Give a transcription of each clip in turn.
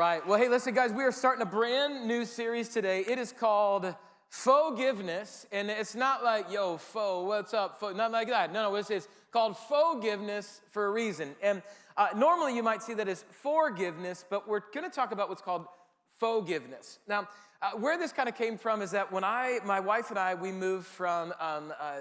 right. Well, hey, listen, guys, we are starting a brand new series today. It is called Fauxgiveness, and it's not like, yo, faux, what's up, faux? Not like that. No, it's called Fauxgiveness for a reason. And normally you might see that as forgiveness, but we're going to talk about what's called Fauxgiveness. Now, where this kind of came from is that when my wife and I, we moved from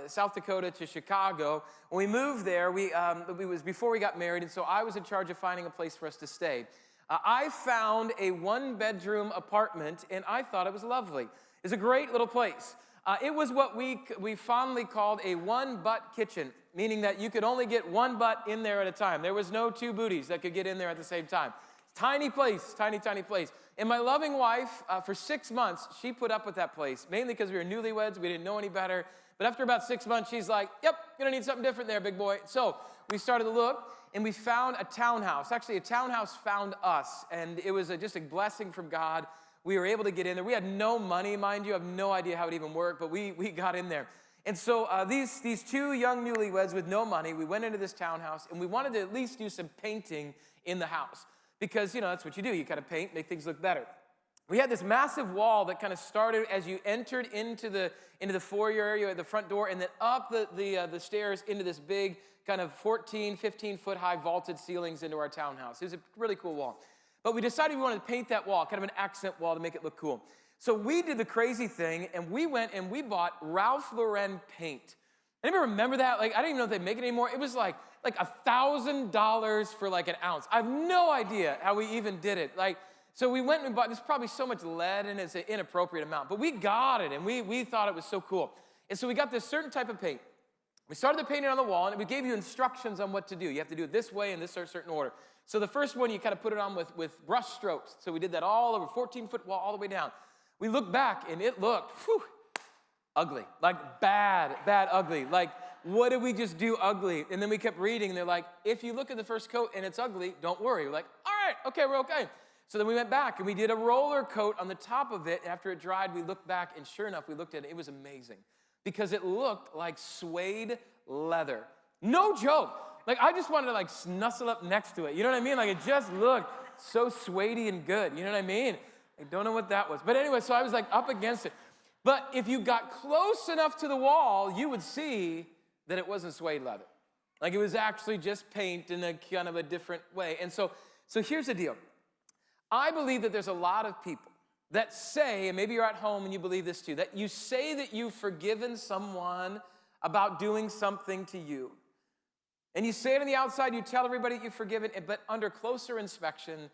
South Dakota to Chicago. When we moved there, it was before we got married, and so I was in charge of finding a place for us to stay. I found a one-bedroom apartment, and I thought it was lovely. It's a great little place. It was what we fondly called a one-butt kitchen, meaning that you could only get one butt in there at a time. There was no two booties that could get in there at the same time. Tiny place, tiny place. And my loving wife, for 6 months, she put up with that place, mainly because we were newlyweds, we didn't know any better. But after about 6 months, she's like, yep, you're gonna need something different there, big boy. So we started to look, and we found a townhouse. Actually, a townhouse found us, and it was just a blessing from God. We were able to get in there. We had no money, mind you. I have no idea how it even worked, but we got in there. And so these two young newlyweds with no money, we went into this townhouse, and we wanted to at least do some painting in the house. Because, that's what you do. You kind of paint, make things look better. We had this massive wall that kind of started as you entered into the foyer area at the front door, and then up the stairs into this big kind of 14, 15-foot high vaulted ceilings into our townhouse. It was a really cool wall. But we decided we wanted to paint that wall, kind of an accent wall to make it look cool. So we did the crazy thing, and we went and we bought Ralph Lauren paint. Anybody remember that? I didn't even know if they make it anymore. It was like $1,000 for like an ounce. I have no idea how we even did it. So we went and bought, there's probably so much lead and it's an inappropriate amount, but we got it and we thought it was so cool. And so we got this certain type of paint. We started the painting on the wall and we gave you instructions on what to do. You have to do it this way in this certain order. So the first one, you kind of put it on with brush strokes. So we did that all over, 14-foot wall all the way down. We looked back and it looked, ugly, bad, ugly. What did we just do ugly? And then we kept reading, and they're like, if you look at the first coat and it's ugly, don't worry. We're like, all right, okay, we're okay. So then we went back, and we did a roller coat on the top of it. After it dried, we looked back, and sure enough, we looked at it. It was amazing because it looked like suede leather. No joke. I just wanted to, snuzzle up next to it. You know what I mean? It just looked so suedey and good. You know what I mean? I don't know what that was. But anyway, so I was, up against it. But if you got close enough to the wall, you would see that it wasn't suede leather. It was actually just paint in a kind of a different way. And so here's the deal. I believe that there's a lot of people that say, and maybe you're at home and you believe this too, that you say that you've forgiven someone about doing something to you. And you say it on the outside, you tell everybody that you've forgiven, but under closer inspection,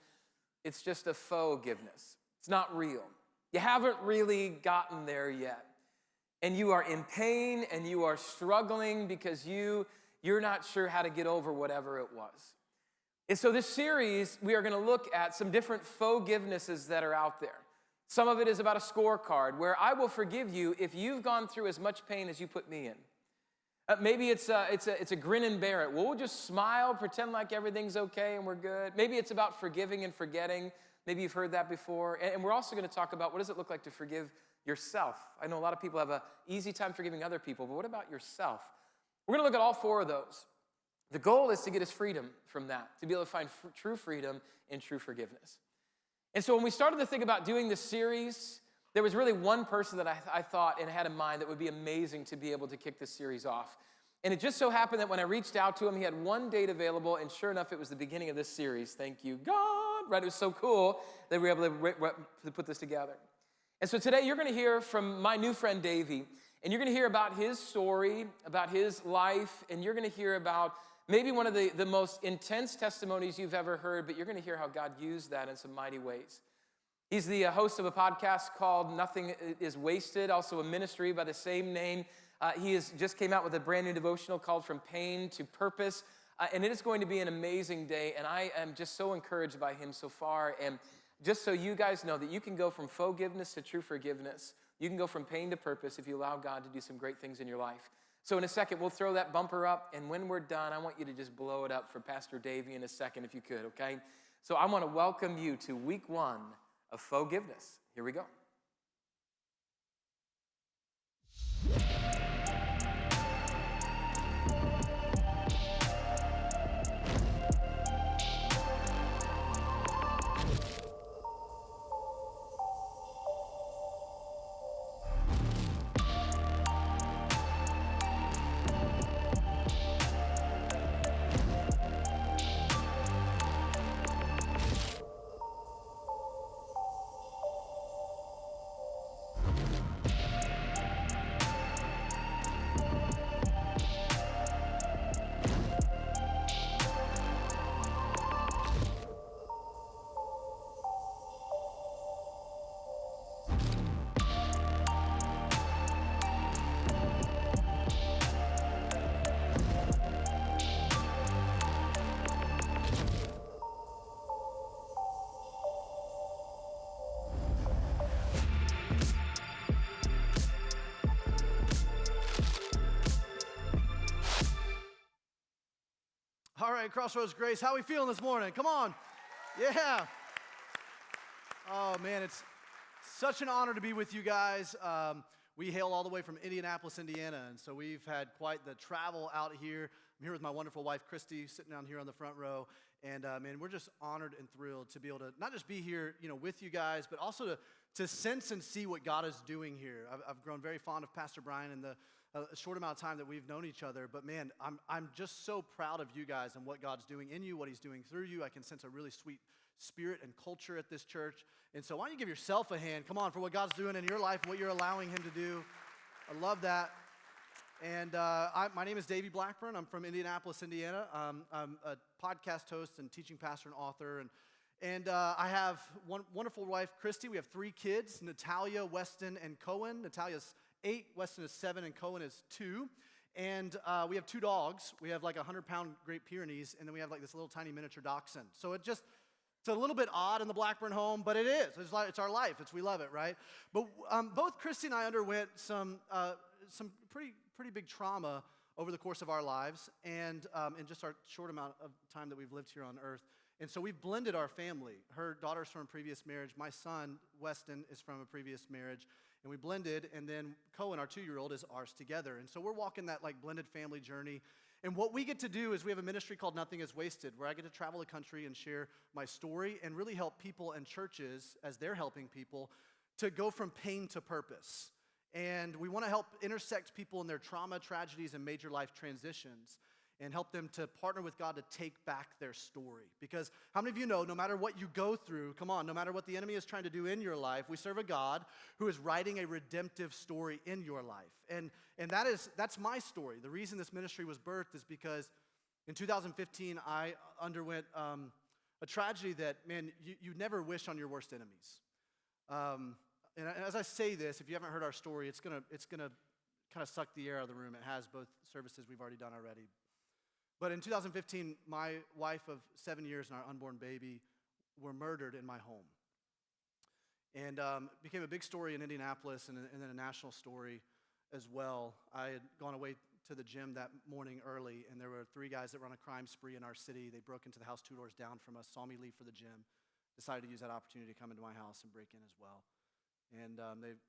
it's just a fauxgiveness. It's not real. You haven't really gotten there yet. And you are in pain and you are struggling because you're not sure how to get over whatever it was. And so this series, we are going to look at some different fauxgivenesses that are out there. Some of it is about a scorecard where I will forgive you if you've gone through as much pain as you put me in. Maybe it's a grin and bear it. We'll just smile, pretend like everything's okay and we're good. Maybe it's about forgiving and forgetting. Maybe you've heard that before. And we're also going to talk about what does it look like to forgive yourself. I know a lot of people have an easy time forgiving other people, but what about yourself? We're going to look at all four of those. The goal is to get us freedom from that, to be able to find true freedom and true forgiveness. And so when we started to think about doing this series, there was really one person that I thought and had in mind that would be amazing to be able to kick this series off. And it just so happened that when I reached out to him, he had one date available, and sure enough, it was the beginning of this series. Thank you, God. Right? It was so cool that we were able to put this together. And so today you're going to hear from my new friend Davey, and you're going to hear about his story, about his life, and you're going to hear about maybe one of the most intense testimonies you've ever heard, but you're going to hear how God used that in some mighty ways. He's the host of a podcast called Nothing is Wasted, also a ministry by the same name. He just came out with a brand new devotional called From Pain to Purpose, and it is going to be an amazing day, and I am just so encouraged by him so far. And just so you guys know that you can go from fauxgiveness to true forgiveness. You can go from pain to purpose if you allow God to do some great things in your life. So in a second, we'll throw that bumper up, and when we're done, I want you to just blow it up for Pastor Davey in a second if you could, okay? So I want to welcome you to week 1 of Fauxgiveness. Here we go. right, Crossroads Grace, how are we feeling this morning? Come on. Yeah. Oh, man, it's such an honor to be with you guys. We hail all the way from Indianapolis, Indiana, and so we've had quite the travel out here. I'm here with my wonderful wife, Christy, sitting down here on the front row, and man, we're just honored and thrilled to be able to not just be here, with you guys, but also to sense and see what God is doing here. I've grown very fond of Pastor Brian in the short amount of time that we've known each other, but man, I'm just so proud of you guys and what God's doing in you, what He's doing through you. I can sense a really sweet spirit and culture at this church, and so why don't you give yourself a hand, come on, for what God's doing in your life and what you're allowing Him to do. I love that. And my name is Davey Blackburn. I'm from Indianapolis, Indiana. I'm a podcast host and teaching pastor and author, and I have one wonderful wife, Christy. We have 3 kids, Natalia, Weston, and Cohen. Natalia's 8, Weston is 7, and Cohen is 2. And we have 2 dogs. We have like a 100-pound Great Pyrenees, and then we have like this little tiny miniature dachshund. So it's a little bit odd in the Blackburn home, but it is. It's our life. We love it, right? But both Christy and I underwent some pretty big trauma over the course of our lives, and in just our short amount of time that we've lived here on earth. And so we've blended our family. Her daughter's from a previous marriage. My son, Weston, is from a previous marriage. And we blended, and then Cohen, our 2-year-old, is ours together. And so we're walking that like blended family journey. And what we get to do is we have a ministry called Nothing is Wasted, where I get to travel the country and share my story and really help people and churches, as they're helping people, to go from pain to purpose. And we want to help intersect people in their trauma, tragedies, and major life transitions, and help them to partner with God to take back their story. Because how many of you know, no matter what you go through, come on, no matter what the enemy is trying to do in your life, we serve a God who is writing a redemptive story in your life. And that's my story. The reason this ministry was birthed is because in 2015, I underwent a tragedy that, man, you never wish on your worst enemies. And as I say this, if you haven't heard our story, it's gonna kind of suck the air out of the room. It has both services we've already done already. But in 2015, my wife of 7 years and our unborn baby were murdered in my home. And it became a big story in Indianapolis and then a national story as well. I had gone away to the gym that morning early, and there were 3 guys that were on a crime spree in our city. They broke into the house 2 doors down from us, saw me leave for the gym, decided to use that opportunity to come into my house and break in as well. And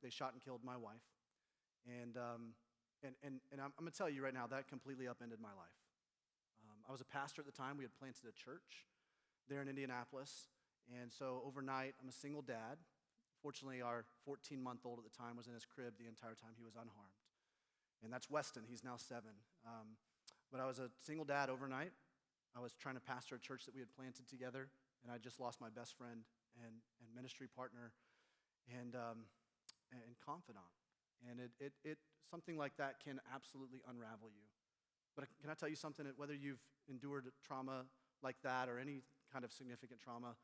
they shot and killed my wife. And I'm going to tell you right now, that completely upended my life. I was a pastor at the time. We had planted a church there in Indianapolis. And so overnight, I'm a single dad. Fortunately, our 14-month-old at the time was in his crib the entire time. He was unharmed. And that's Weston. He's now 7. But I was a single dad overnight. I was trying to pastor a church that we had planted together. And I just lost my best friend and ministry partner and confidant. And it something like that can absolutely unravel you. But can I tell you something? That whether you've endured trauma like that or any kind of significant trauma,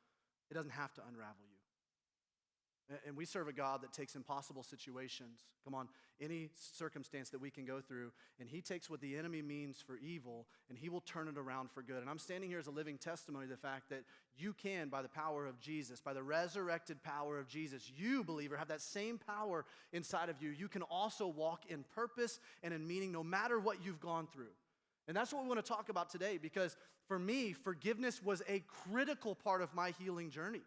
it doesn't have to unravel you. And we serve a God that takes impossible situations, come on, any circumstance that we can go through, and He takes what the enemy means for evil, and He will turn it around for good. And I'm standing here as a living testimony to the fact that you can, by the power of Jesus, by the resurrected power of Jesus, you, believer, have that same power inside of you. You can also walk in purpose and in meaning no matter what you've gone through. And that's what we want to talk about today, because for me, forgiveness was a critical part of my healing journey.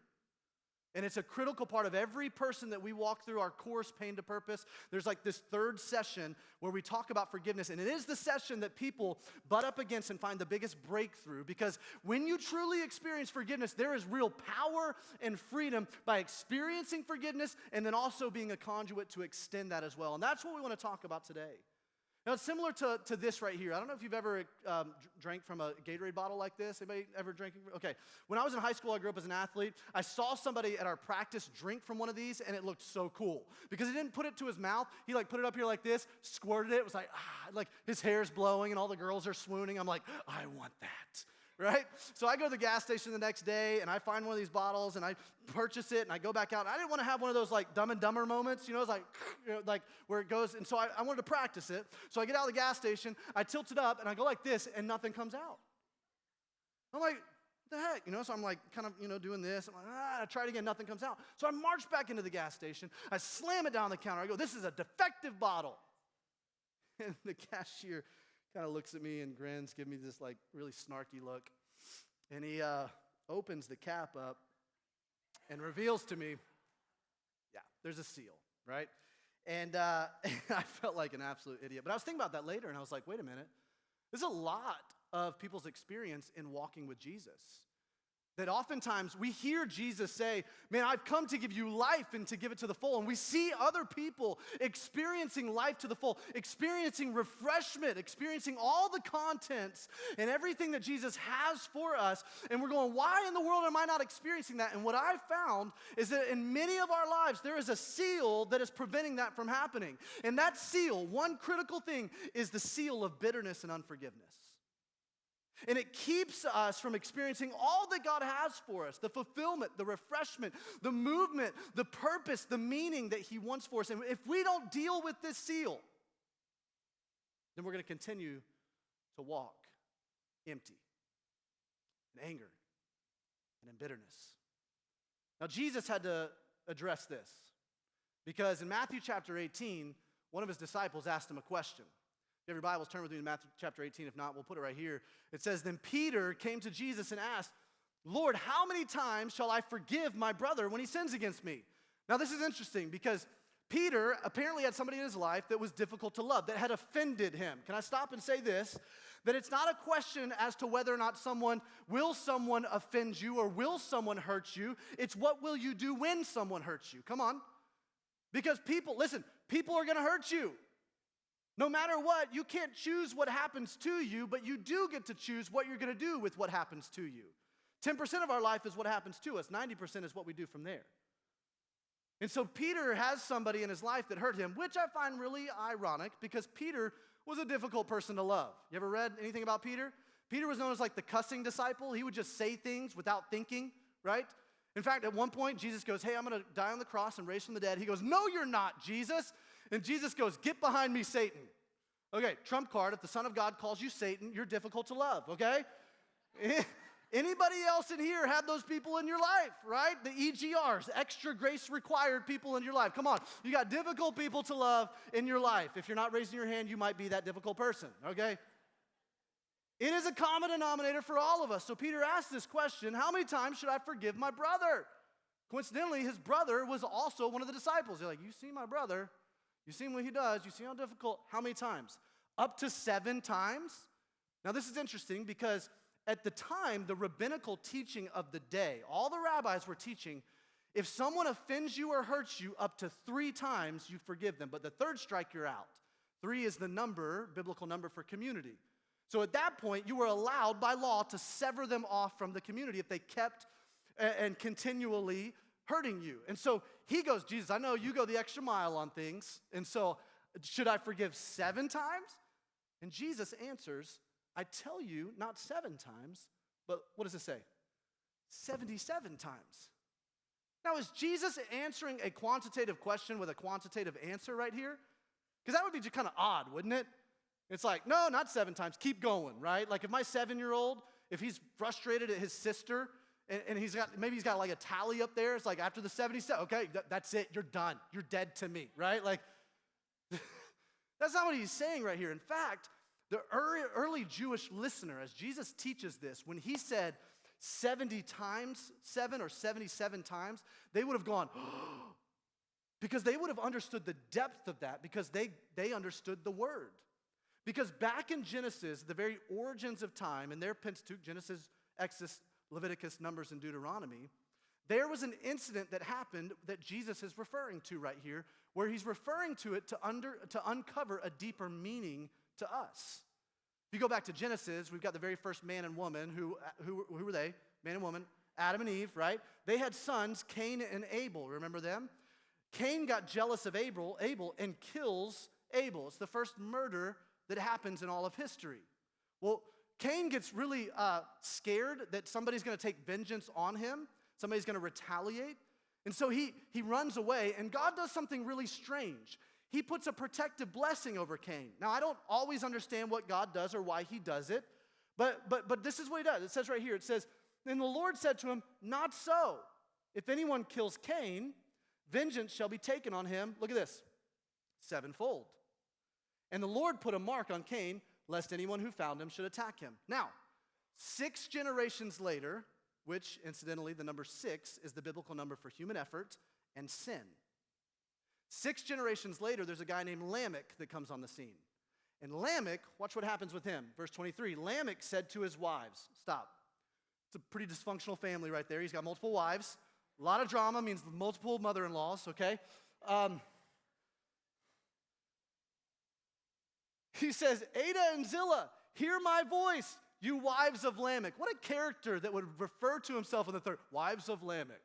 And it's a critical part of every person that we walk through our course, Pain to Purpose. There's like this 3rd session where we talk about forgiveness. And it is the session that people butt up against and find the biggest breakthrough. Because when you truly experience forgiveness, there is real power and freedom by experiencing forgiveness and then also being a conduit to extend that as well. And that's what we want to talk about today. Now, it's similar to this right here. I don't know if you've ever drank from a Gatorade bottle like this. Anybody ever drinking? Okay. When I was in high school, I grew up as an athlete. I saw somebody at our practice drink from one of these, and it looked so cool. Because he didn't put it to his mouth. He put it up here like this, squirted it. It was like his hair's blowing, and all the girls are swooning. I'm like, I want that. Right? So I go to the gas station the next day, and I find one of these bottles, and I purchase it, and I go back out. I didn't want to have one of those Dumb and Dumber moments, it's like where it goes. And so I wanted to practice it. So I get out of the gas station, I tilt it up, and I go like this, and nothing comes out. I'm like, what the heck? So I'm like kind of, doing this. I'm like, I try it again, nothing comes out. So I march back into the gas station. I slam it down on the counter. I go, this is a defective bottle. And the cashier kind of looks at me and grins, gives me this really snarky look. And he opens the cap up and reveals to me, yeah, there's a seal, right? And I felt like an absolute idiot. But I was thinking about that later, and I was like, wait a minute. There's a lot of people's experience in walking with Jesus. That oftentimes we hear Jesus say, man, I've come to give you life and to give it to the full. And we see other people experiencing life to the full, experiencing refreshment, experiencing all the contents and everything that Jesus has for us. And we're going, why in the world am I not experiencing that? And what I found is that in many of our lives, there is a seal that is preventing that from happening. And that seal, one critical thing, is the seal of bitterness and unforgiveness. And it keeps us from experiencing all that God has for us, the fulfillment, the refreshment, the movement, the purpose, the meaning that he wants for us. And if we don't deal with this seal, then we're going to continue to walk empty, in anger, and in bitterness. Now, Jesus had to address this because in Matthew chapter 18, one of his disciples asked him a question. If you have your Bibles, turn with me to Matthew chapter 18. If not, we'll put it right here. It says, then Peter came to Jesus and asked, Lord, how many times shall I forgive my brother when he sins against me? Now, this is interesting because Peter apparently had somebody in his life that was difficult to love, that had offended him. Can I stop and say this? That it's not a question as to whether or not someone offend you or will someone hurt you. It's what will you do when someone hurts you. Come on. Because people are going to hurt you. No matter what, you can't choose what happens to you, but you do get to choose what you're going to do with what happens to you. 10% of our life is what happens to us. 90% is what we do from there. And so Peter has somebody in his life that hurt him, which I find really ironic because Peter was a difficult person to love. You ever read anything about Peter? Peter was known as like the cussing disciple. He would just say things without thinking, right? In fact, at one point, Jesus goes, hey, I'm going to die on the cross and raise from the dead. He goes, no, you're not, Jesus. And Jesus goes, get behind me, Satan. Okay, trump card, if the Son of God calls you Satan, you're difficult to love, okay? Anybody else in here have those people in your life, right? The EGRs, extra grace required people in your life. Come on, you got difficult people to love in your life. If you're not raising your hand, you might be that difficult person, okay? It is a common denominator for all of us. So Peter asked this question, how many times should I forgive my brother? Coincidentally, his brother was also one of the disciples. They're like, you see my brother, you see what he does, you see how difficult, how many times? Up to 7 times? Now this is interesting because at the time, the rabbinical teaching of the day, all the rabbis were teaching, if someone offends you or hurts you up to 3 times, you forgive them. But the third strike, you're out. 3 is the number, biblical number for community. So at that point, you were allowed by law to sever them off from the community if they kept and continually hurting you. And so he goes, Jesus, I know you go the extra mile on things, and so should I forgive 7 times? And Jesus answers, I tell you, not 7 times, but what does it say? 77 times. Now, is Jesus answering a quantitative question with a quantitative answer right here? Because that would be just kind of odd, wouldn't it? It's like, no, not 7 times, keep going, right? Like if my 7-year-old, if he's frustrated at his sister, and maybe he's got like a tally up there. It's like after the 77, okay, that's it. You're done. You're dead to me, right? Like, that's not what he's saying right here. In fact, the early Jewish listener, as Jesus teaches this, when he said 70 times 7 or 77 times, they would have gone, because they would have understood the depth of that because they understood the word. Because back in Genesis, the very origins of time, in their Pentateuch, Genesis, Exodus, Leviticus, Numbers, and Deuteronomy, there was an incident that happened that Jesus is referring to right here, where he's referring to it to uncover a deeper meaning to us. If you go back to Genesis, we've got the very first man and woman. Who were they? Man and woman, Adam and Eve, right? They had sons, Cain and Abel. Remember them? Cain got jealous of Abel and kills Abel. It's the first murder that happens in all of history. Well, Cain gets really scared that somebody's going to take vengeance on him. Somebody's going to retaliate. And so he runs away, and God does something really strange. He puts a protective blessing over Cain. Now, I don't always understand what God does or why he does it, but this is what he does. It says right here, it says, "Then the Lord said to him, not so. If anyone kills Cain, vengeance shall be taken on him," look at this, 7-fold. "And the Lord put a mark on Cain, lest anyone who found him should attack him." Now, 6 generations later, which incidentally, the number 6 is the biblical number for human effort and sin. 6 generations later, there's a guy named Lamech that comes on the scene. And Lamech, watch what happens with him. Verse 23, Lamech said to his wives, stop. It's a pretty dysfunctional family right there. He's got multiple wives. A lot of drama means multiple mother-in-laws, okay? He says, Ada and Zillah, hear my voice, you wives of Lamech. What a character that would refer to himself in the third, wives of Lamech.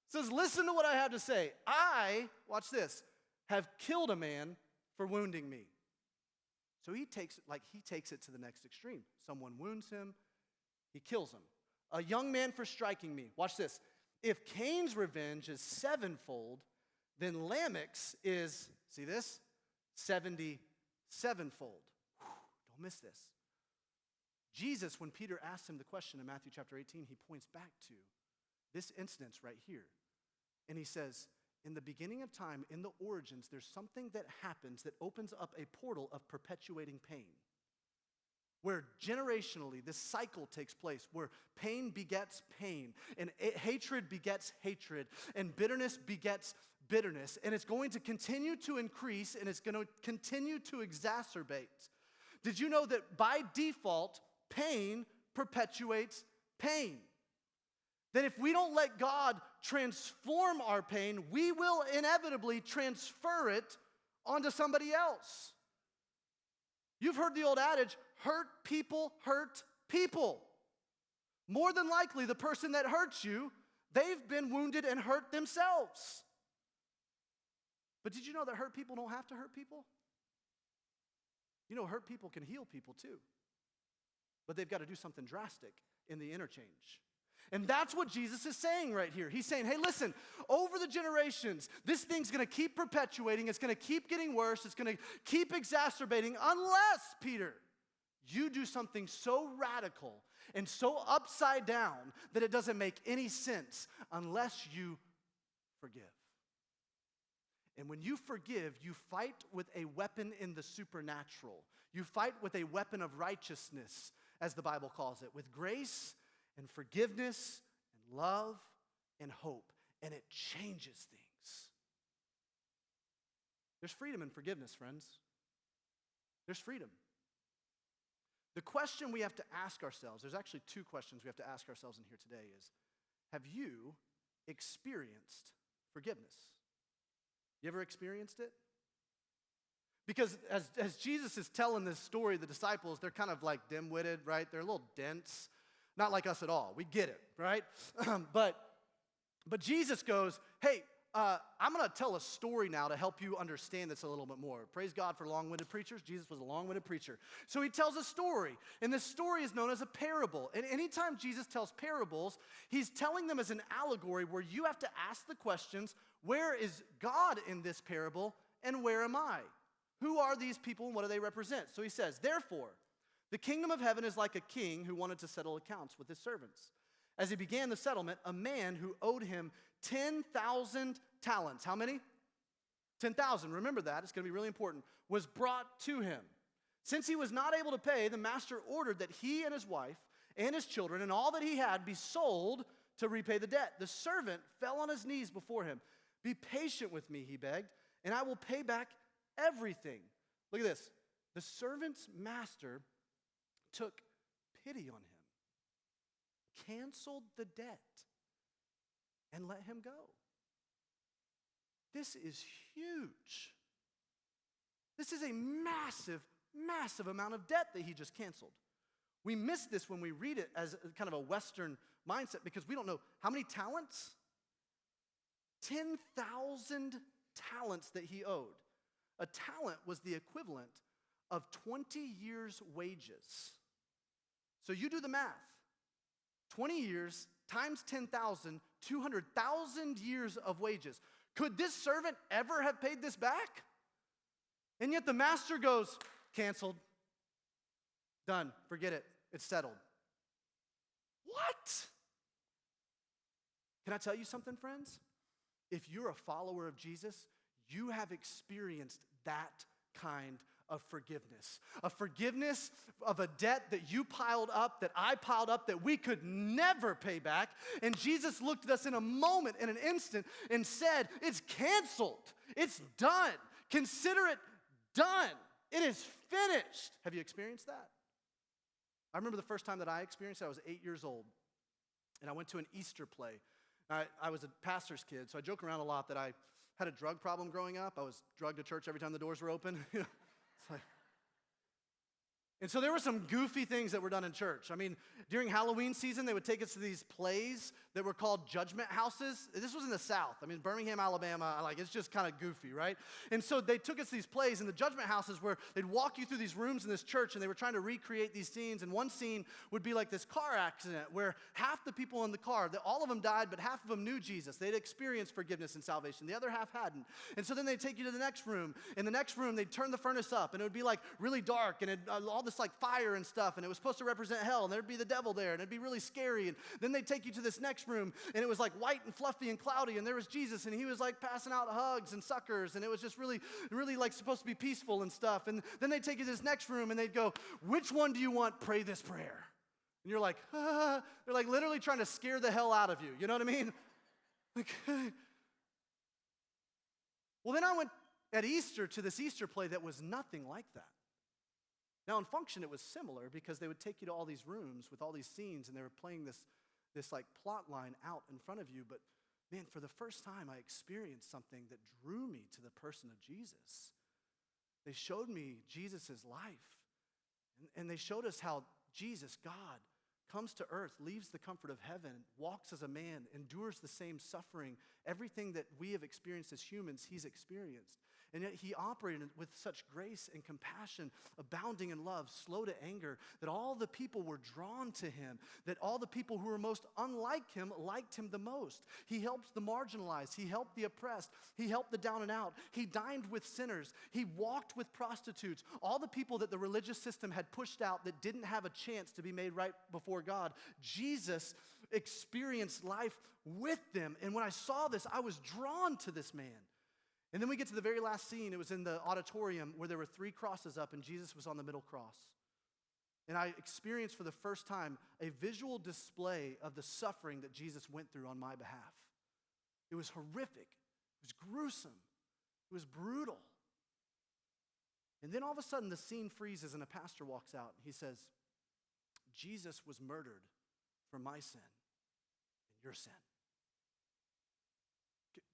Says, listen to what I have to say. I, watch this, have killed a man for wounding me. So he takes it to the next extreme. Someone wounds him, he kills him. A young man for striking me. Watch this. If Cain's revenge is 7-fold, then Lamech's is, see this? 77-fold. Don't miss this. Jesus, when Peter asked him the question in Matthew chapter 18, he points back to this instance right here. And he says, in the beginning of time, in the origins, there's something that happens that opens up a portal of perpetuating pain. Where generationally this cycle takes place, where pain begets pain, and hatred begets hatred, and bitterness begets bitterness, and it's going to continue to increase, and it's going to continue to exacerbate. Did you know that by default, pain perpetuates pain? That if we don't let God transform our pain, we will inevitably transfer it onto somebody else. You've heard the old adage, hurt people hurt people. More than likely, the person that hurts you, they've been wounded and hurt themselves. But did you know that hurt people don't have to hurt people? You know, hurt people can heal people too. But they've got to do something drastic in the interchange. And that's what Jesus is saying right here. He's saying, hey, listen, over the generations, this thing's going to keep perpetuating. It's going to keep getting worse. It's going to keep exacerbating unless, Peter, you do something so radical and so upside down that it doesn't make any sense unless you forgive. And when you forgive, you fight with a weapon in the supernatural. You fight with a weapon of righteousness, as the Bible calls it, with grace and forgiveness and love and hope. And it changes things. There's freedom in forgiveness, friends. There's freedom. The question we have to ask ourselves, there's actually 2 questions we have to ask ourselves in here today is, have you experienced forgiveness? You ever experienced it? Because as Jesus is telling this story, the disciples, they're kind of like dim-witted, right? They're a little dense. Not like us at all. We get it, right? But Jesus goes, hey, I'm going to tell a story now to help you understand this a little bit more. Praise God for long-winded preachers. Jesus was a long-winded preacher. So he tells a story, and this story is known as a parable. And anytime Jesus tells parables, he's telling them as an allegory where you have to ask the questions, where is God in this parable, and where am I? Who are these people, and what do they represent? So he says, therefore, the kingdom of heaven is like a king who wanted to settle accounts with his servants. As he began the settlement, a man who owed him 10,000 talents. How many? 10,000. Remember that. It's going to be really important. Was brought to him. Since he was not able to pay, the master ordered that he and his wife and his children and all that he had be sold to repay the debt. The servant fell on his knees before him. Be patient with me, he begged, and I will pay back everything. Look at this. The servant's master took pity on him, canceled the debt, and let him go. This is huge. This is a massive, massive amount of debt that he just canceled. We miss this when we read it as kind of a Western mindset because we don't know how many talents? 10,000 talents that he owed. A talent was the equivalent of 20 years' wages. So you do the math. 20 years times 10,000, 200,000 years of wages. Could this servant ever have paid this back? And yet the master goes, canceled, done, forget it, it's settled. What? Can I tell you something, friends? If you're a follower of Jesus, you have experienced that kind of forgiveness. A forgiveness of a debt that you piled up, that I piled up, that we could never pay back. And Jesus looked at us in a moment, in an instant, and said, it's canceled. It's done. Consider it done. It is finished. Have you experienced that? I remember the first time that I experienced it, I was 8 years old. And I went to an Easter play. I was a pastor's kid, so I joke around a lot that I had a drug problem growing up. I was drugged to church every time the doors were open. It's like, and so there were some goofy things that were done in church. I mean, during Halloween season, they would take us to these plays that were called judgment houses. This was in the South. I mean, Birmingham, Alabama, it's just kind of goofy, right? And so they took us to these plays, and the judgment houses where they'd walk you through these rooms in this church, and they were trying to recreate these scenes. And one scene would be like this car accident where half the people in the car, all of them died, but half of them knew Jesus. They'd experienced forgiveness and salvation. The other half hadn't. And so then they'd take you to the next room. In the next room, they'd turn the furnace up, and it would be like really dark, and all this like fire and stuff, and it was supposed to represent hell, and there'd be the devil there, and it'd be really scary. And then they'd take you to this next room, and it was like white and fluffy and cloudy, and there was Jesus, and he was like passing out hugs and suckers, and it was just really, really like supposed to be peaceful and stuff. And then they'd take you to this next room, and they'd go, which one do you want? Pray this prayer. And you're like, ah. They're like literally trying to scare the hell out of you. You know what I mean? Like, well, then I went at Easter to this Easter play that was nothing like that. Now, in function, it was similar because they would take you to all these rooms with all these scenes, and they were playing this like plot line out in front of you. But man, for the first time, I experienced something that drew me to the person of Jesus. They showed me Jesus' life, and they showed us how Jesus, God, comes to earth, leaves the comfort of heaven, walks as a man, endures the same suffering. Everything that we have experienced as humans, he's experienced. And yet he operated with such grace and compassion, abounding in love, slow to anger, that all the people were drawn to him, that all the people who were most unlike him liked him the most. He helped the marginalized. He helped the oppressed. He helped the down and out. He dined with sinners. He walked with prostitutes. All the people that the religious system had pushed out that didn't have a chance to be made right before God, Jesus experienced life with them. And when I saw this, I was drawn to this man. And then we get to the very last scene. It was in the auditorium where there were 3 crosses up, and Jesus was on the middle cross. And I experienced for the first time a visual display of the suffering that Jesus went through on my behalf. It was horrific. It was gruesome. It was brutal. And then all of a sudden, the scene freezes, and a pastor walks out. He says, Jesus was murdered for my sin and your sin.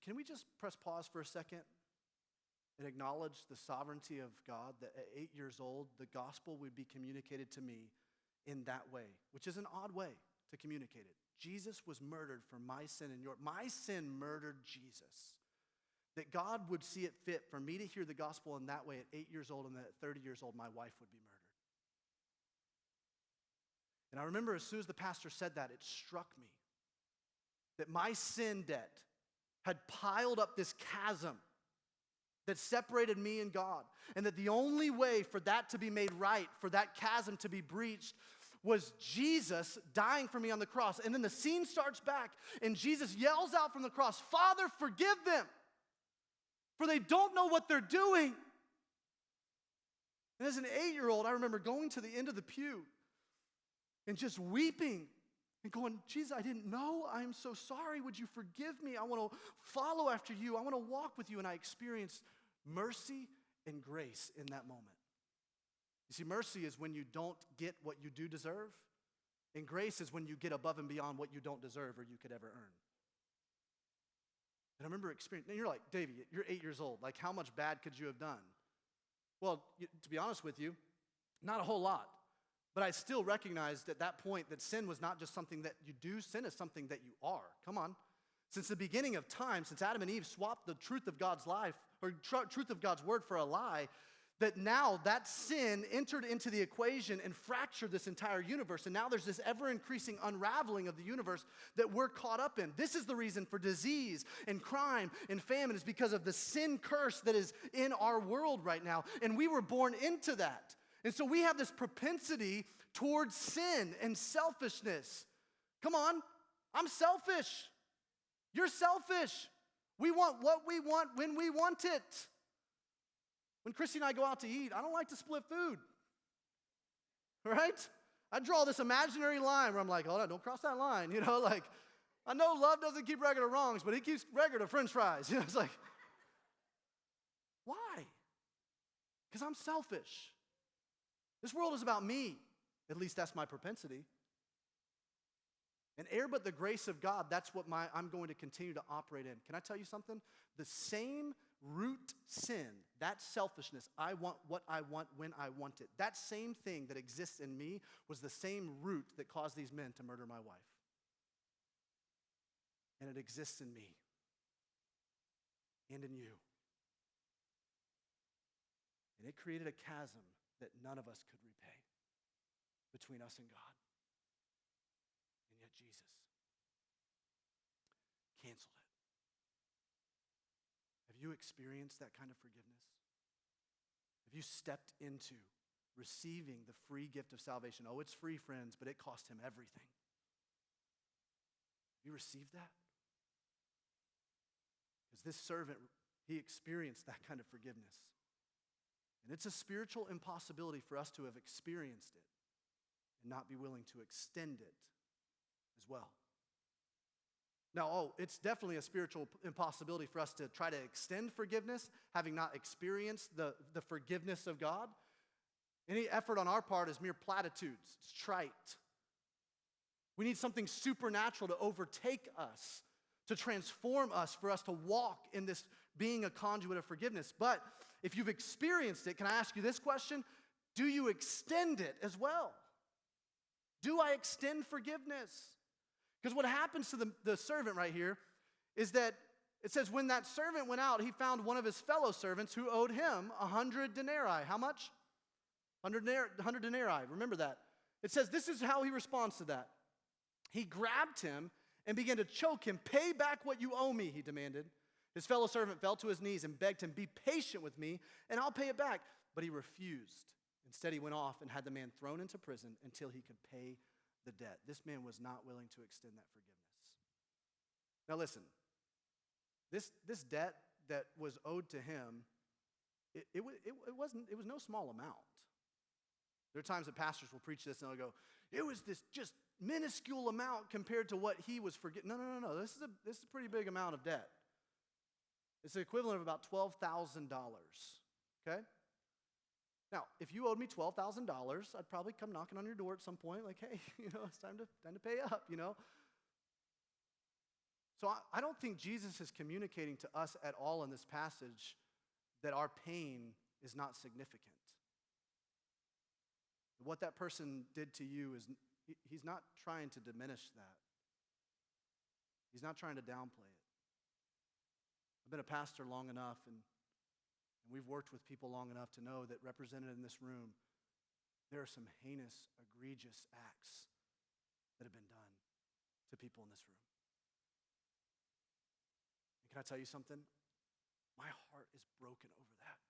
Can we just press pause for a second and acknowledge the sovereignty of God, that at 8 years old, the gospel would be communicated to me in that way, which is an odd way to communicate it. Jesus was murdered for my sin and yours. My sin murdered Jesus. That God would see it fit for me to hear the gospel in that way at 8 years old, and that at 30 years old, my wife would be murdered. And I remember as soon as the pastor said that, it struck me that my sin debt had piled up this chasm that separated me and God, and that the only way for that to be made right, for that chasm to be breached, was Jesus dying for me on the cross. And then the scene starts back, and Jesus yells out from the cross, Father, forgive them, for they don't know what they're doing. And as an 8-year-old, I remember going to the end of the pew and just weeping and going, Jesus, I didn't know. I'm so sorry. Would you forgive me? I want to follow after you. I want to walk with you. And I experienced mercy and grace in that moment. You see, mercy is when you don't get what you do deserve, and grace is when you get above and beyond what you don't deserve or you could ever earn. And I remember experiencing, and you're like, Davey, you're 8 years old. Like, how much bad could you have done? Well, to be honest with you, not a whole lot. But I still recognized at that point that sin was not just something that you do, sin is something that you are. Come on. Since the beginning of time, since Adam and Eve swapped the truth of God's life, or truth of God's word for a lie, that now that sin entered into the equation and fractured this entire universe. And now there's this ever-increasing unraveling of the universe that we're caught up in. This is the reason for disease and crime and famine, is because of the sin curse that is in our world right now. And we were born into that. And so we have this propensity towards sin and selfishness. Come on, I'm selfish. You're selfish. We want what we want when we want it. When Christy and I go out to eat, I don't like to split food, right? I draw this imaginary line where I'm like, hold on, don't cross that line, like, I know love doesn't keep record of wrongs, but he keeps record of french fries. It's like, why? Because I'm selfish. This world is about me. At least that's my propensity. And but the grace of God, that's what I'm going to continue to operate in. Can I tell you something? The same root sin, that selfishness, I want what I want when I want it, that same thing that exists in me was the same root that caused these men to murder my wife. And it exists in me and in you. And it created a chasm that none of us could repay between us and God. And yet Jesus canceled it. Have you experienced that kind of forgiveness? Have you stepped into receiving the free gift of salvation? Oh, it's free, friends, but it cost him everything. Have you received that? Because this servant, he experienced that kind of forgiveness. And it's a spiritual impossibility for us to have experienced it and not be willing to extend it as well. Now, it's definitely a spiritual impossibility for us to try to extend forgiveness, having not experienced the forgiveness of God. Any effort on our part is mere platitudes. It's trite. We need something supernatural to overtake us, to transform us, for us to walk in this being a conduit of forgiveness. But if you've experienced it, can I ask you this question? Do you extend it as well? Do I extend forgiveness? Because what happens to the servant right here is that it says when that servant went out, he found one of his fellow servants who owed him 100 denarii. How much? 100 denarii. Remember that. It says this is how he responds to that. He grabbed him and began to choke him. Pay back what you owe me, he demanded. His fellow servant fell to his knees and begged him, be patient with me and I'll pay it back. But he refused. Instead, he went off and had the man thrown into prison until he could pay the debt. This man was not willing to extend that forgiveness. Now listen, this debt that was owed to him, it was no small amount. There are times that pastors will preach this and they'll go, it was this just minuscule amount compared to what he was forgetting. No. This is a pretty big amount of debt. It's the equivalent of about $12,000, okay? Now, if you owed me $12,000, I'd probably come knocking on your door at some point, like, hey, it's time to pay up, So I don't think Jesus is communicating to us at all in this passage that our pain is not significant. What that person did to you he's not trying to diminish that. He's not trying to downplay it. I've been a pastor long enough, and we've worked with people long enough to know that represented in this room, there are some heinous, egregious acts that have been done to people in this room. And can I tell you something? My heart is broken over that.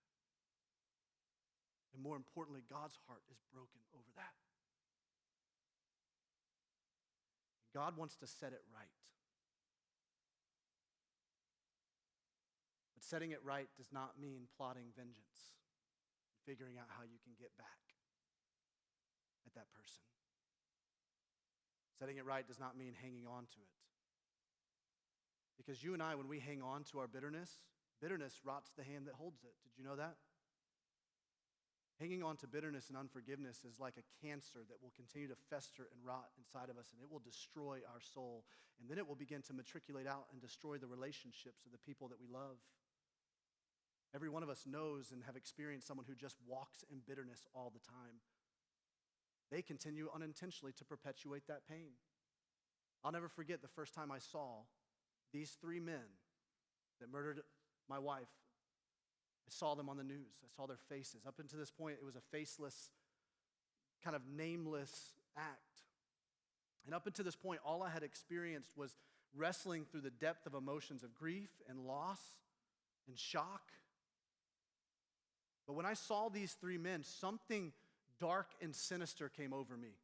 And more importantly, God's heart is broken over that. God wants to set it right. But setting it right does not mean plotting vengeance and figuring out how you can get back at that person. Setting it right does not mean hanging on to it. Because you and I, when we hang on to our bitterness rots the hand that holds it. Did you know that? Hanging on to bitterness and unforgiveness is like a cancer that will continue to fester and rot inside of us, and it will destroy our soul. And then it will begin to matriculate out and destroy the relationships of the people that we love. Every one of us knows and have experienced someone who just walks in bitterness all the time. They continue unintentionally to perpetuate that pain. I'll never forget the first time I saw these three men that murdered my wife. I saw them on the news. I saw their faces. Up until this point, it was a faceless, kind of nameless act. And up until this point, all I had experienced was wrestling through the depth of emotions of grief and loss and shock. But when I saw these three men, something dark and sinister came over me.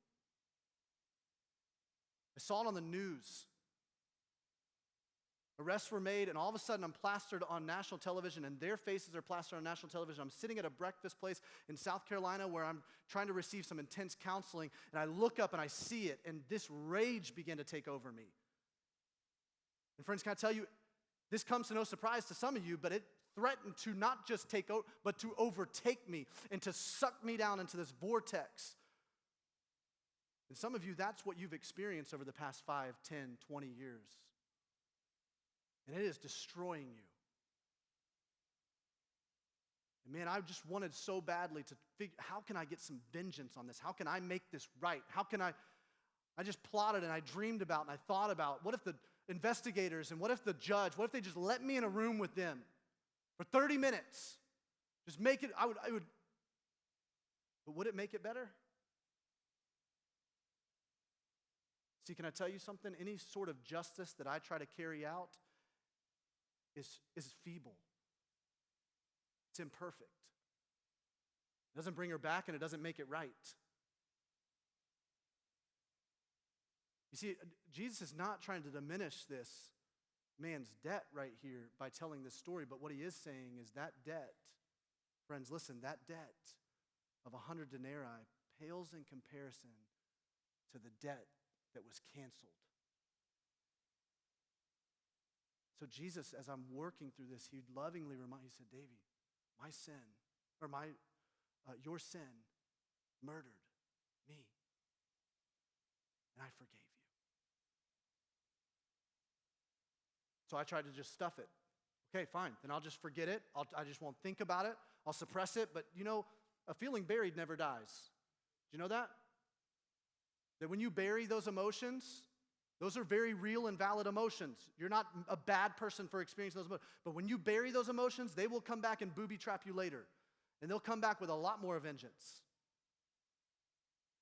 I saw it on the news. Arrests were made, and all of a sudden I'm plastered on national television, and their faces are plastered on national television. I'm sitting at a breakfast place in South Carolina where I'm trying to receive some intense counseling, and I look up and I see it, and this rage began to take over me. And friends, can I tell you, this comes to no surprise to some of you, but it threatened to not just take over, but to overtake me and to suck me down into this vortex. And some of you, that's what you've experienced over the past 5, 10, 20 years. And it is destroying you. And man, I just wanted so badly to figure, how can I get some vengeance on this? How can I make this right? How can I just plotted and I dreamed about and I thought about, what if the investigators and what if the judge, what if they just let me in a room with them for 30 minutes? Just make it, I would, but would it make it better? See, can I tell you something? Any sort of justice that I try to carry out is feeble. It's imperfect. It doesn't bring her back and it doesn't make it right. You see, Jesus is not trying to diminish this man's debt right here by telling this story, but what he is saying is that debt, friends, listen, that debt of 100 denarii pales in comparison to the debt that was canceled. So Jesus, as I'm working through this, he lovingly he said, Davey, my sin, or your sin murdered me, and I forgave you. So I tried to just stuff it. Okay, fine, then I'll just forget it. I just won't think about it. I'll suppress it, but you know, a feeling buried never dies. Do you know that? That when you bury those emotions, those are very real and valid emotions. You're not a bad person for experiencing those emotions. But when you bury those emotions, they will come back and booby trap you later. And they'll come back with a lot more vengeance.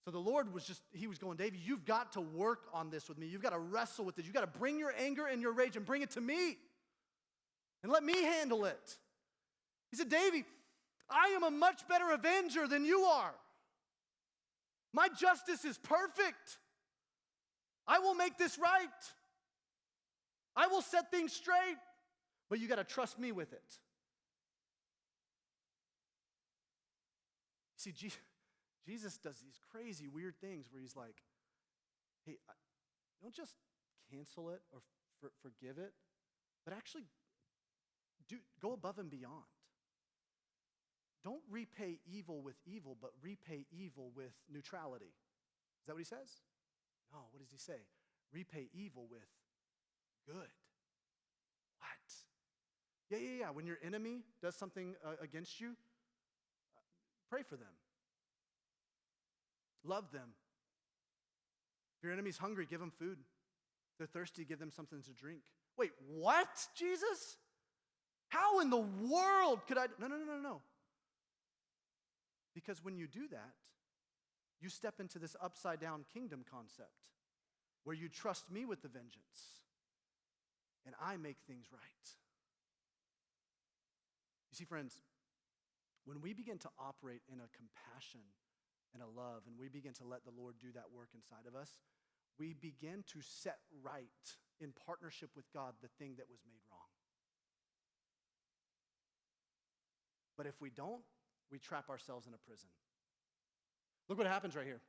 So the Lord he was going, David, you've got to work on this with me. You've got to wrestle with this. You've got to bring your anger and your rage and bring it to me. And let me handle it. He said, David, I am a much better avenger than you are. My justice is perfect. I will make this right. I will set things straight. But you got to trust me with it. See, Jesus does these crazy, weird things where he's like, hey, don't just cancel it or forgive it, but actually go above and beyond. Don't repay evil with evil, but repay evil with neutrality. Is that what he says? No, what does he say? Repay evil with good. What? Yeah. When your enemy does something against you, pray for them. Love them. If your enemy's hungry, give them food. If they're thirsty, give them something to drink. Wait, what, Jesus? How in the world could I? No. Because when you do that, you step into this upside down kingdom concept where you trust me with the vengeance and I make things right. You see, friends, when we begin to operate in a compassion and a love, and we begin to let the Lord do that work inside of us, we begin to set right in partnership with God the thing that was made wrong. But if we don't, we trap ourselves in a prison. Look what happens right here.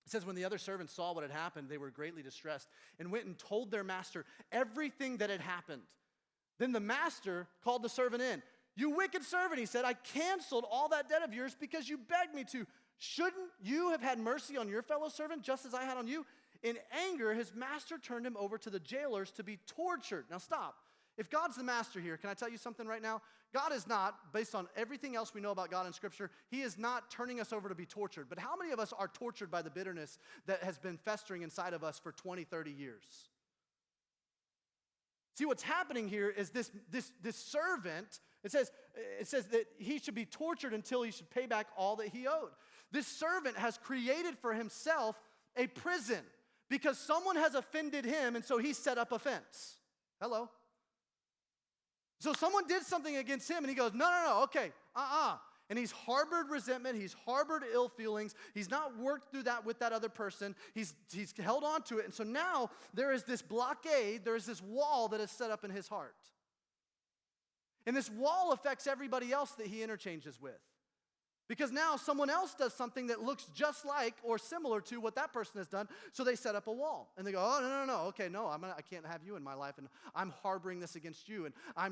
It says, when the other servants saw what had happened, they were greatly distressed and went and told their master everything that had happened. Then the master called the servant in. You wicked servant, he said, I canceled all that debt of yours because you begged me to. Shouldn't you have had mercy on your fellow servant just as I had on you? In anger, his master turned him over to the jailers to be tortured. Now stop. If God's the master here, can I tell you something right now? God is not, based on everything else we know about God in Scripture, he is not turning us over to be tortured. But how many of us are tortured by the bitterness that has been festering inside of us for 20, 30 years? See, what's happening here is this servant, it says that he should be tortured until he should pay back all that he owed. This servant has created for himself a prison because someone has offended him, and so he set up a fence. Hello? So someone did something against him, and he goes, no, okay, and he's harbored resentment, he's harbored ill feelings, he's not worked through that with that other person, he's held on to it, and so now there is this blockade, there is this wall that is set up in his heart. And this wall affects everybody else that he interchanges with. Because now someone else does something that looks just like or similar to what that person has done, so they set up a wall. And they go, oh, no, okay, no, I can't have you in my life, and I'm harboring this against you, and I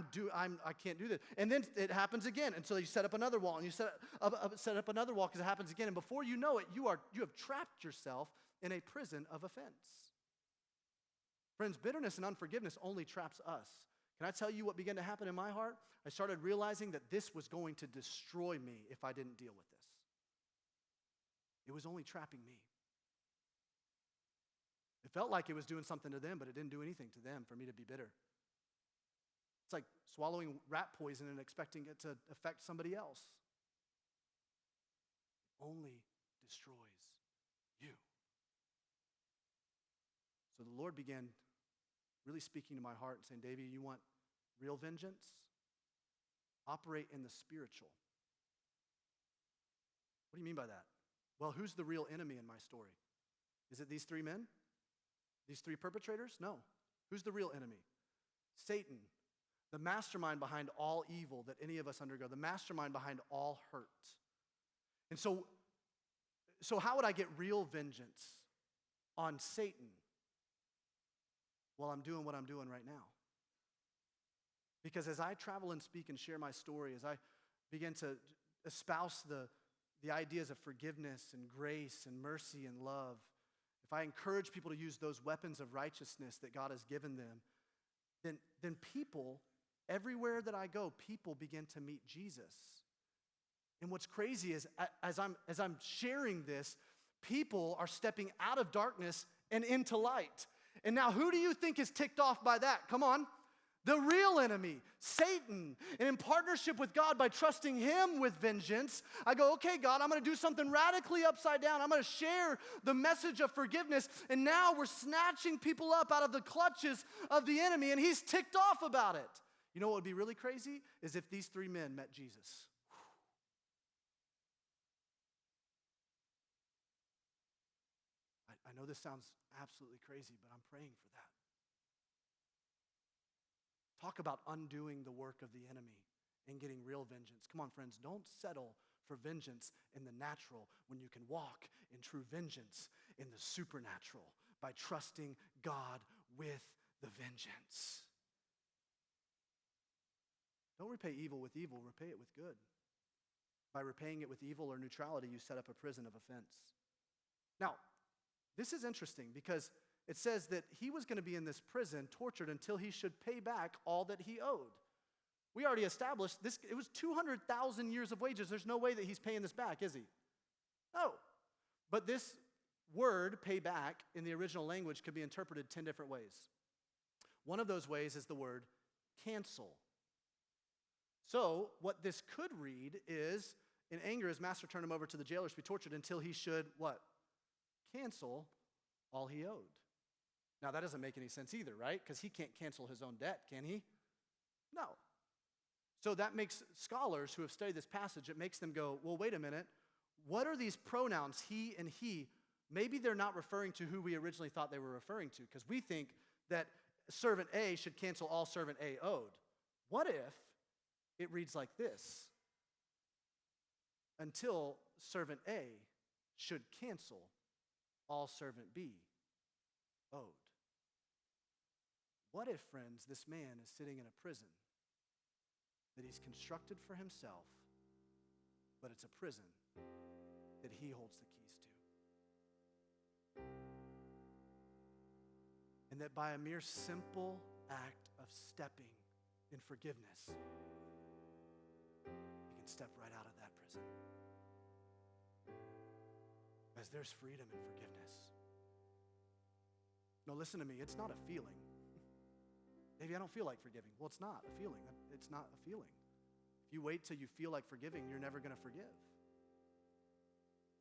can't do this. And then it happens again, and so you set up another wall, and you set up another wall because it happens again, and before you know it, you have trapped yourself in a prison of offense. Friends, bitterness and unforgiveness only traps us. Can I tell you what began to happen in my heart? I started realizing that this was going to destroy me if I didn't deal with this. It was only trapping me. It felt like it was doing something to them, but it didn't do anything to them for me to be bitter. It's like swallowing rat poison and expecting it to affect somebody else. It only destroys you. So the Lord began really speaking to my heart and saying, Davey, you want real vengeance? Operate in the spiritual. What do you mean by that? Well, who's the real enemy in my story? Is it these three men? These three perpetrators? No. Who's the real enemy? Satan, the mastermind behind all evil that any of us undergo, the mastermind behind all hurt. And so how would I get real vengeance on Satan? Well, I'm doing what I'm doing right now. Because as I travel and speak and share my story, as I begin to espouse the ideas of forgiveness and grace and mercy and love, if I encourage people to use those weapons of righteousness that God has given them, then people, everywhere that I go, people begin to meet Jesus. And what's crazy is as I'm sharing this, people are stepping out of darkness and into light. And now who do you think is ticked off by that? Come on. The real enemy, Satan. And in partnership with God, by trusting him with vengeance, I go, okay, God, I'm going to do something radically upside down. I'm going to share the message of forgiveness. And now we're snatching people up out of the clutches of the enemy, and he's ticked off about it. You know what would be really crazy? Is if these three men met Jesus. I know this sounds absolutely crazy, but I'm praying for that. Talk about undoing the work of the enemy and getting real vengeance. Come on, friends, don't settle for vengeance in the natural when you can walk in true vengeance in the supernatural by trusting God with the vengeance. Don't repay evil with evil, repay it with good. By repaying it with evil or neutrality, you set up a prison of offense. Now, this is interesting because it says that he was going to be in this prison, tortured, until he should pay back all that he owed. We already established this. It was 200,000 years of wages. There's no way that he's paying this back, is he? No. But this word, pay back, in the original language could be interpreted 10 different ways. One of those ways is the word cancel. So what this could read is, in anger, his master turned him over to the jailers to be tortured until he should, what? Cancel all he owed. Now, that doesn't make any sense either, right? Because he can't cancel his own debt, can he? No. So that makes scholars who have studied this passage, it makes them go, well, wait a minute. What are these pronouns, he and he? Maybe they're not referring to who we originally thought they were referring to, because we think that servant A should cancel all servant A owed. What if it reads like this? Until servant A should cancel all servant B owed. What if, friends, this man is sitting in a prison that he's constructed for himself, but it's a prison that he holds the keys to? And that by a mere simple act of stepping in forgiveness, he can step right out of that prison. As there's freedom in forgiveness. No, listen to me. It's not a feeling. Maybe I don't feel like forgiving. Well, it's not a feeling. It's not a feeling. If you wait till you feel like forgiving, you're never going to forgive.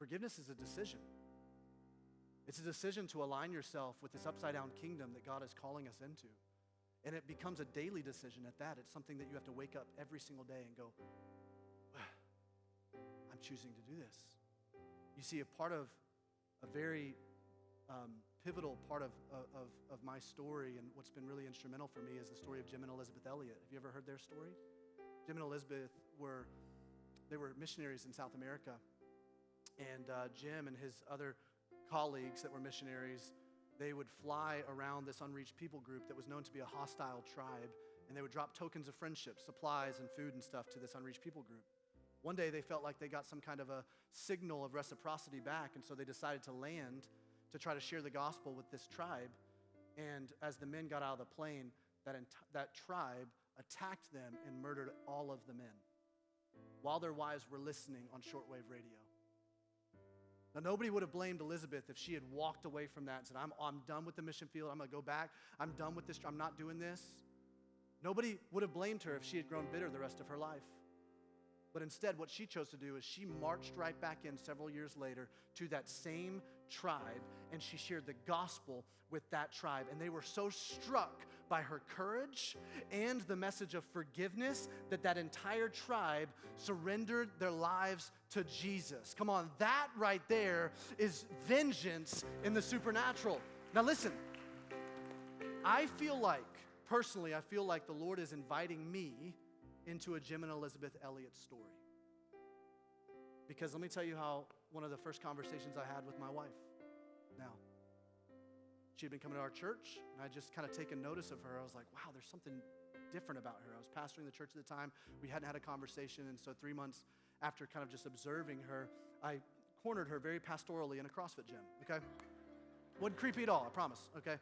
Forgiveness is a decision. It's a decision to align yourself with this upside-down kingdom that God is calling us into. And it becomes a daily decision at that. It's something that you have to wake up every single day and go, I'm choosing to do this. You see, a very pivotal part of my story and what's been really instrumental for me is the story of Jim and Elizabeth Elliott. Have you ever heard their story? Jim and Elizabeth were missionaries in South America. And Jim and his other colleagues that were missionaries, they would fly around this unreached people group that was known to be a hostile tribe, and they would drop tokens of friendship, supplies and food and stuff to this unreached people group. One day they felt like they got some kind of a signal of reciprocity back, and so they decided to land to try to share the gospel with this tribe. And as the men got out of the plane, that tribe attacked them and murdered all of the men while their wives were listening on shortwave radio. Now, nobody would have blamed Elizabeth if she had walked away from that and said, I'm done with the mission field. I'm going to go back. I'm done with this. I'm not doing this. Nobody would have blamed her if she had grown bitter the rest of her life. But instead, what she chose to do is she marched right back in several years later to that same tribe, and she shared the gospel with that tribe. And they were so struck by her courage and the message of forgiveness that entire tribe surrendered their lives to Jesus. Come on, that right there is vengeance in the supernatural. Now listen, personally, I feel like the Lord is inviting me into a Jim and Elizabeth Elliott story. Because let me tell you how one of the first conversations I had with my wife. Now, she had been coming to our church, and I just kind of taken notice of her. I was like, wow, there's something different about her. I was pastoring the church at the time. We hadn't had a conversation, and so 3 months after kind of just observing her, I cornered her very pastorally in a CrossFit gym, okay? Wasn't creepy at all, I promise, okay?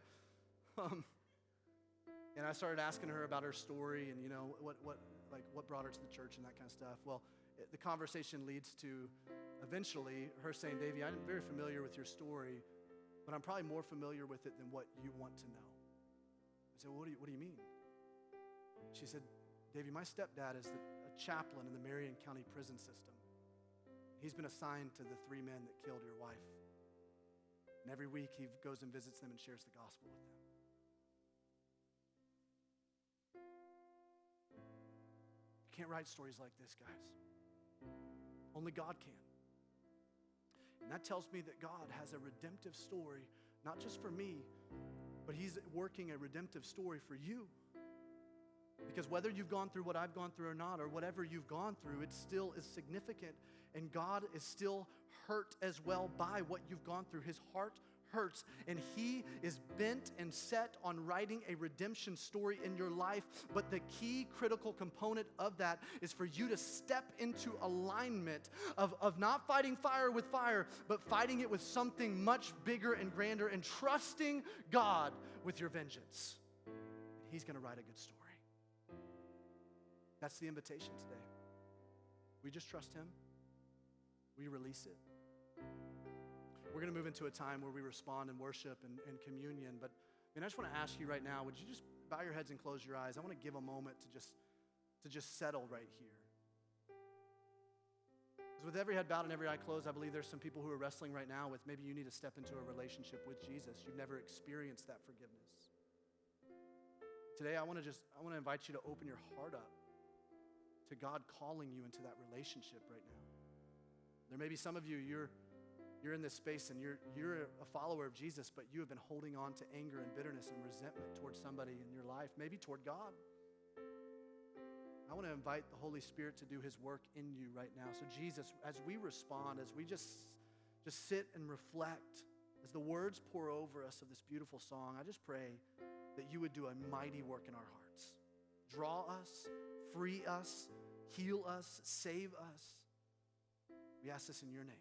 And I started asking her about her story and, what brought her to the church and that kind of stuff. Well, the conversation leads to eventually her saying, Davey, I'm very familiar with your story, but I'm probably more familiar with it than what you want to know. I said, well, what do you mean? She said, Davey, my stepdad is a chaplain in the Marion County prison system. He's been assigned to the 3 men that killed your wife. And every week he goes and visits them and shares the gospel with them. You can't write stories like this, guys. Only God can. And that tells me that God has a redemptive story, not just for me, but he's working a redemptive story for you. Because whether you've gone through what I've gone through or not, or whatever you've gone through, it still is significant. And God is still hurt as well by what you've gone through. His heart hurts, and he is bent and set on writing a redemption story in your life. But the key critical component of that is for you to step into alignment of not fighting fire with fire, but fighting it with something much bigger and grander, and trusting God with your vengeance. He's going to write a good story. That's the invitation today. We just trust him. We release it. We're going to move into a time where we respond in worship and communion. But I just want to ask you right now, would you just bow your heads and close your eyes? I want to give a moment to just settle right here. Because with every head bowed and every eye closed, I believe there's some people who are wrestling right now with maybe you need to step into a relationship with Jesus. You've never experienced that forgiveness. Today, I want to invite you to open your heart up to God calling you into that relationship right now. There may be some of you, you're in this space and you're a follower of Jesus, but you have been holding on to anger and bitterness and resentment towards somebody in your life, maybe toward God. I want to invite the Holy Spirit to do his work in you right now. So Jesus, as we respond, as we just sit and reflect, as the words pour over us of this beautiful song, I just pray that you would do a mighty work in our hearts. Draw us, free us, heal us, save us. We ask this in your name.